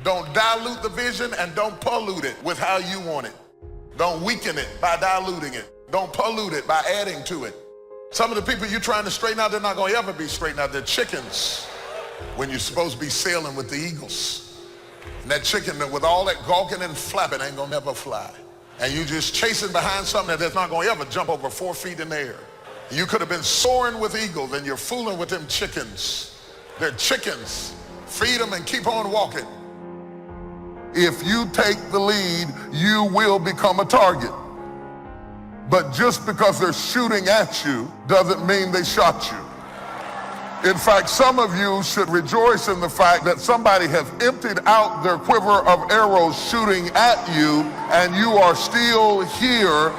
Don't dilute the vision and don't pollute it with how you want it. Don't weaken it by diluting it. Don't pollute it by adding to it. Some of the people you're trying to straighten out, they're not going to ever be straightened out. They're chickens when you're supposed to be sailing with the eagles. And that chicken with all that gawking and flapping ain't going to never fly. And you just chasing behind something that's not going to ever jump over 4 feet in the air. You could have been soaring with eagles and you're fooling with them chickens. They're chickens. Feed them and keep on walking. If you take the lead, you will become a target. But just because they're shooting at you doesn't mean they shot you. In fact, some of you should rejoice in the fact that somebody has emptied out their quiver of arrows shooting at you, and you are still here.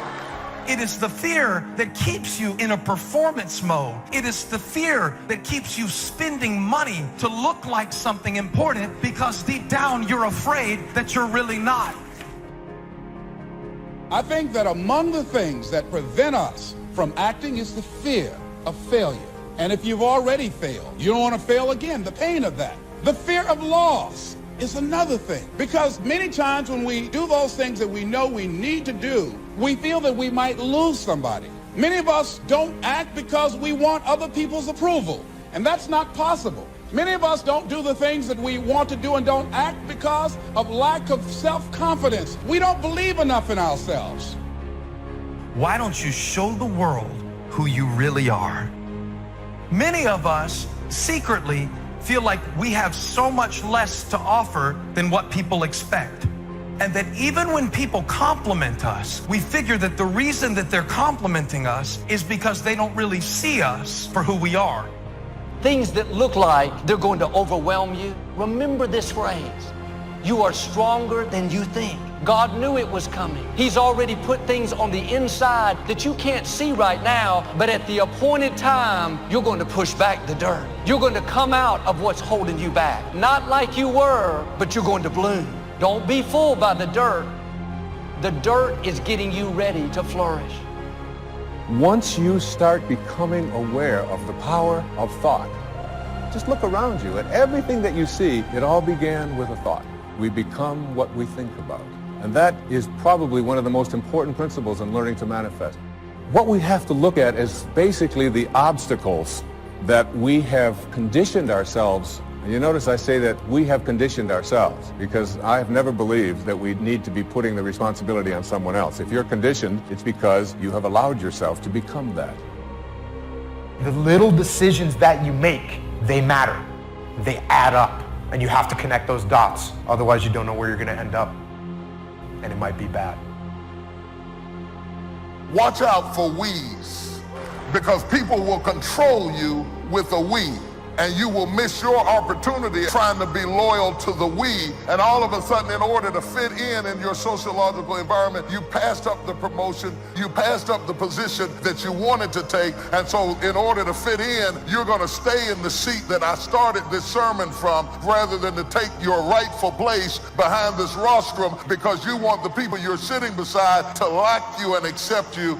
It is the fear that keeps you in a performance mode. It is the fear that keeps you spending money to look like something important because deep down you're afraid that you're really not. I think that among the things that prevent us from acting is the fear of failure. And if you've already failed, you don't want to fail again, the pain of that. The fear of loss is another thing. Because many times when we do those things that we know we need to do, we feel that we might lose somebody. Many of us don't act because we want other people's approval, and that's not possible. Many of us don't do the things that we want to do and don't act because of lack of self-confidence. We don't believe enough in ourselves. Why don't you show the world who you really are? Many of us secretly feel like we have so much less to offer than what people expect. And that even when people compliment us, we figure that the reason that they're complimenting us is because they don't really see us for who we are. Things that look like they're going to overwhelm you, remember this phrase: you are stronger than you think. God knew it was coming. He's already put things on the inside that you can't see right now, but at the appointed time, you're going to push back the dirt. You're going to come out of what's holding you back. Not like you were, but you're going to bloom. Don't be fooled by the dirt. The dirt is getting you ready to flourish. Once you start becoming aware of the power of thought, just look around you at everything that you see. It all began with a thought. We become what we think about. And that is probably one of the most important principles in learning to manifest. What we have to look at is basically the obstacles that we have conditioned ourselves. And you notice I say that we have conditioned ourselves, because I have never believed that we need to be putting the responsibility on someone else. If you're conditioned, it's because you have allowed yourself to become that. The little decisions that you make, they matter. They add up, and you have to connect those dots. Otherwise, you don't know where you're going to end up, and it might be bad. Watch out for we's, because people will control you with a we, and you will miss your opportunity trying to be loyal to the we, and all of a sudden, in order to fit in your sociological environment, you passed up the promotion, you passed up the position that you wanted to take, and so in order to fit in, you're going to stay in the seat that I started this sermon from, rather than to take your rightful place behind this rostrum, because you want the people you're sitting beside to like you and accept you.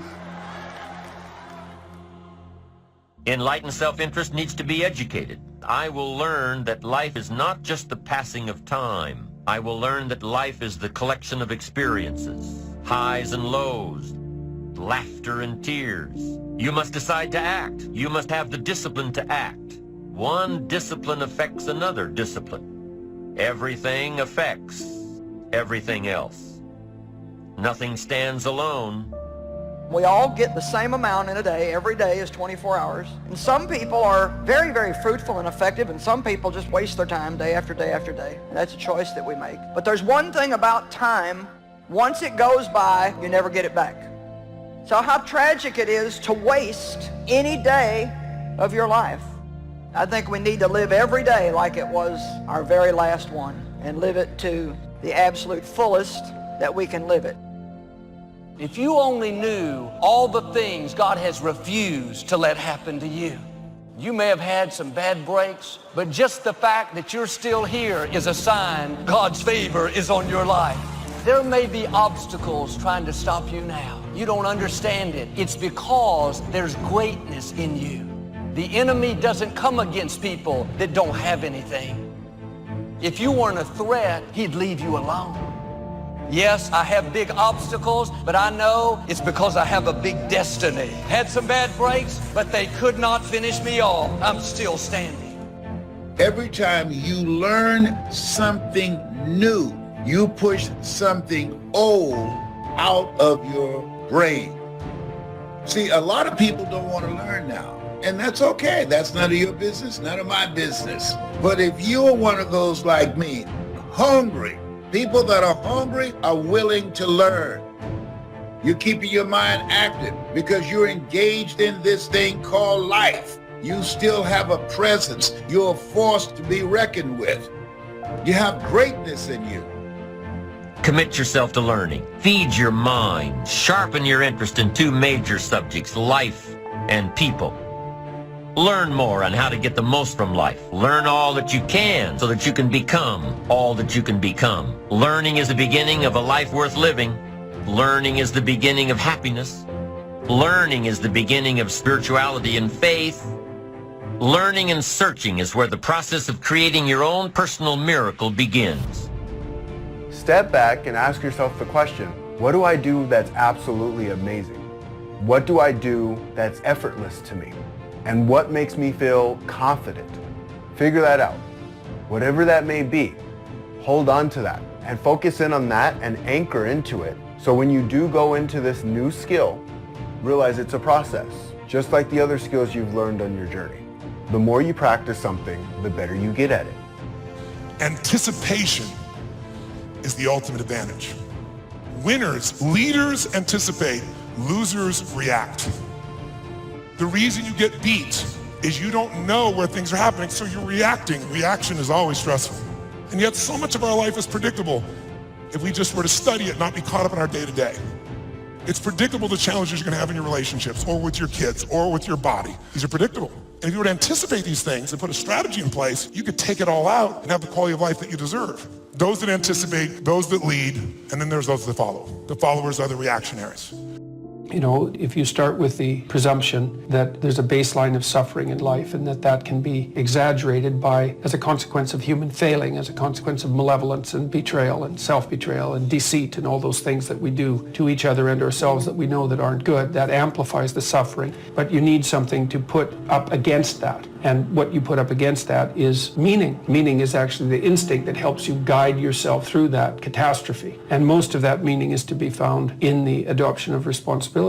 Enlightened self-interest needs to be educated. I will learn that life is not just the passing of time. I will learn that life is the collection of experiences, highs and lows, laughter and tears. You must decide to act. You must have the discipline to act. One discipline affects another discipline. Everything affects everything else. Nothing stands alone. We all get the same amount in a day. Every day is 24 hours. And some people are very, very fruitful and effective, and some people just waste their time day after day after day. And that's a choice that we make. But there's one thing about time: once it goes by, you never get it back. So how tragic it is to waste any day of your life. I think we need to live every day like it was our very last one, and live it to the absolute fullest that we can live it. If you only knew all the things God has refused to let happen to you. You may have had some bad breaks, but just the fact that you're still here is a sign God's favor is on your life. There may be obstacles trying to stop you now. You don't understand it. It's because there's greatness in you. The enemy doesn't come against people that don't have anything. If you weren't a threat, he'd leave you alone. Yes, I have big obstacles, but I know it's because I have a big destiny. Had some bad breaks, but they could not finish me off. I'm still standing. Every time you learn something new, you push something old out of your brain. See, a lot of people don't want to learn now, and that's okay. That's none of your business, none of my business. But if you're one of those like me, hungry, people that are hungry are willing to learn. You're keeping your mind active because you're engaged in this thing called life. You still have a presence. You're a force to be reckoned with. You have greatness in you. Commit yourself to learning. Feed your mind. Sharpen your interest in two major subjects, life and people. Learn more on how to get the most from life. Learn all that you can so that you can become all that you can become. Learning is the beginning of a life worth living. Learning is the beginning of happiness. Learning is the beginning of spirituality and faith. Learning and searching is where the process of creating your own personal miracle begins. Step back and ask yourself the question, what do I do that's absolutely amazing? What do I do that's effortless to me? And what makes me feel confident? Figure that out. Whatever that may be, hold on to that and focus in on that and anchor into it. So when you do go into this new skill, realize it's a process, just like the other skills you've learned on your journey. The more you practice something, the better you get at it. Anticipation is the ultimate advantage. Winners, leaders anticipate, losers react. The reason you get beat is you don't know where things are happening, so you're reacting. Reaction is always stressful. And yet so much of our life is predictable if we just were to study it, not be caught up in our day-to-day. It's predictable the challenges you're gonna have in your relationships or with your kids or with your body. These are predictable. And if you were to anticipate these things and put a strategy in place, you could take it all out and have the quality of life that you deserve. Those that anticipate, those that lead, and then there's those that follow. The followers are the reactionaries. You know, if you start with the presumption that there's a baseline of suffering in life and that can be exaggerated as a consequence of human failing, as a consequence of malevolence and betrayal and self-betrayal and deceit and all those things that we do to each other and ourselves that we know that aren't good, that amplifies the suffering. But you need something to put up against that. And what you put up against that is meaning. Meaning is actually the instinct that helps you guide yourself through that catastrophe. And most of that meaning is to be found in the adoption of responsibility.